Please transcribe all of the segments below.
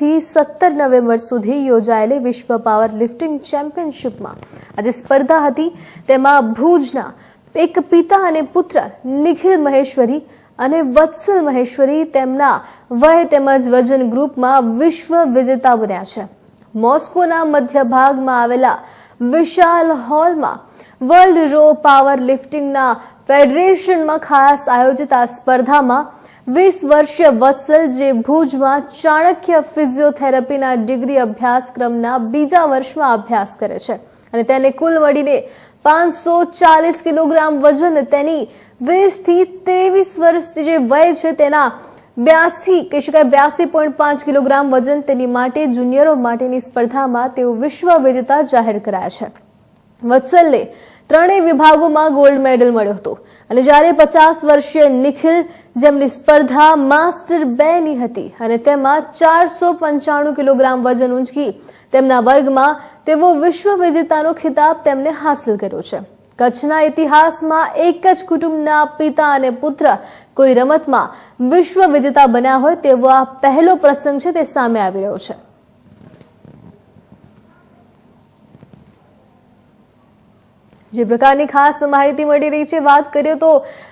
થી 17 નવેમ્બર સુધી યોજાયેલી વિશ્વ પાવર લિફ્ટિંગ ચેમ્પિયનશિપમાં આજે સ્પર્ધા હતી। તેમાં ભુજના એક પિતા અને પુત્ર નિખિલ મહેશ્વરી અને વત્સલ મહેશ્વરી તેમના વય તેમજ વજન ગ્રુપમાં વિશ્વ વિજેતા બન્યા છે। મોસ્કોના મધ્ય ભાગમાં આવેલા વિશાળ હોલમાં વર્લ્ડ રો પાવર લિફ્ટિંગના ફેડરેશનમાં ખાસ આયોજિત આ સ્પર્ધામાં 20 વર્ષીય વત્સલ જે ભુજમાં ચાણક્ય ફિઝિયોથેરાપીના ડિગ્રી અભ્યાસક્રમના બીજા વર્ષમાં અભ્યાસ કરે છે અને તેને કુલ મળીને 540 કિલોગ્રામ વજન તેની 20 થી 23 વર્ષ જે વય છે તેના 82.5 કિલોગ્રામ વજન તેની માટે જુનિયરો માટેની સ્પર્ધામાં તેઓ વિશ્વ વિજેતા જાહેર કરાયા છે। વત્સલને ત્રણેય વિભાગોમાં ગોલ્ડ મેડલ મળ્યો હતો અને જ્યારે 50 વર્ષીય નિખિલ જેમની સ્પર્ધા માસ્ટર 2 ની હતી અને તેમાં 495 કિલોગ્રામ વજન ઊંચકી તેમના વર્ગમાં તેઓ વિશ્વ વિજેતાનો ખિતાબ તેમને હાંસલ કર્યો છે। કચ્છના ઇતિહાસમાં એક જ કુટુંબના પિતા અને પુત્ર કોઈ રમતમાં વિશ્વ વિજેતા બન્યા હોય તેવો આ પહેલો પ્રસંગ છે તે સામે આવી રહ્યો છે। જે પ્રકારની ખાસ માહિતી મળી રહી છે, વાત કરીએ તો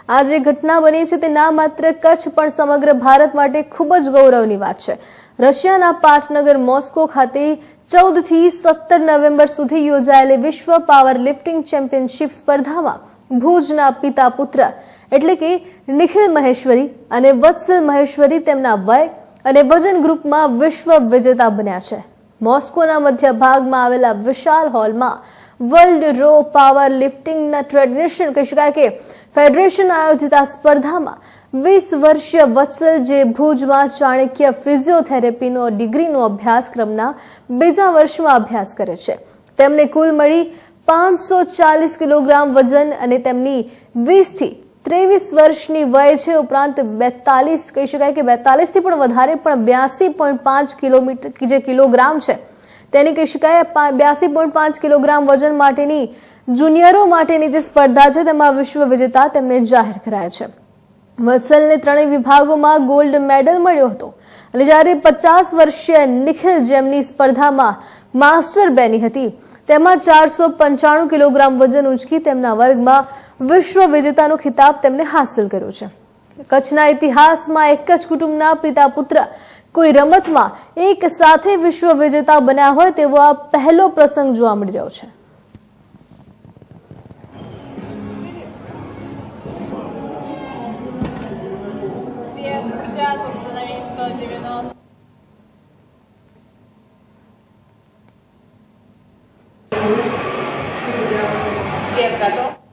આ જે ઘટના બની છે તે ના માત્ર કચ્છ પણ સમગ્ર ભારત માટે ખૂબ જ ગૌરવની વાત છે। રશિયાના પાટનગર મોસ્કો ખાતે 14 થી 17 નવેમ્બર સુધી યોજાયેલી વિશ્વ પાવર લિફ્ટિંગ ચેમ્પિયનશિપ સ્પર્ધામાં ભુજના પિતા પુત્ર એટલે કે નિખિલ મહેશ્વરી અને વત્સલ મહેશ્વરી તેમના વય અને વજન ગ્રુપમાં વિશ્વ વિજેતા બન્યા છે। મોસ્કોના મધ્ય ભાગમાં આવેલા વિશાળ હોલમાં વર્લ્ડ રો પાવર લિફ્ટિંગના ટ્રેડિશન કહી શકાય કે ફેડરેશન આયોજિત આ સ્પર્ધામાં 20 વર્ષીય વત્સલ જે ભુજમાં ચાણક્ય ફિઝિયોથેરાપીનો ડિગ્રીનો અભ્યાસક્રમના બીજા વર્ષમાં અભ્યાસ કરે છે તેમને કુલ મળી 540 કિલોગ્રામ વજન અને તેમની 20 થી 23 વર્ષની વય છે। ઉપરાંત 42 કહી શકાય કે 42 થી પણ વધારે પણ 82.5 કિલોગ્રામ છે તેની કહી શકાય 82.5 કિલોગ્રામ વજન માટેની જુનિયરો માટેની જે સ્પર્ધા છે તેમાં વિશ્વ વિજેતા તેમને જાહેર કરાયા છે। વત્સલને ત્રણેય વિભાગોમાં ગોલ્ડ મેડલ મળ્યો હતો અને જ્યારે 50 વર્ષીય નિખિલ જેમની સ્પર્ધામાં માસ્ટર 2 ની હતી તેમાં 495 કિલોગ્રામ વજન ઊંચકી તેમના વર્ગમાં વિશ્વ વિજેતાનો ખિતાબ તેમને હાંસલ કર્યો છે। કચ્છના ઇતિહાસમાં એક જ કુટુંબના પિતા પુત્ર કોઈ રમતમાં એક સાથે વિશ્વ વિજેતા બન્યા હોય તેવો આ પહેલો પ્રસંગ જોવા મળી રહ્યો છે। Вес готов?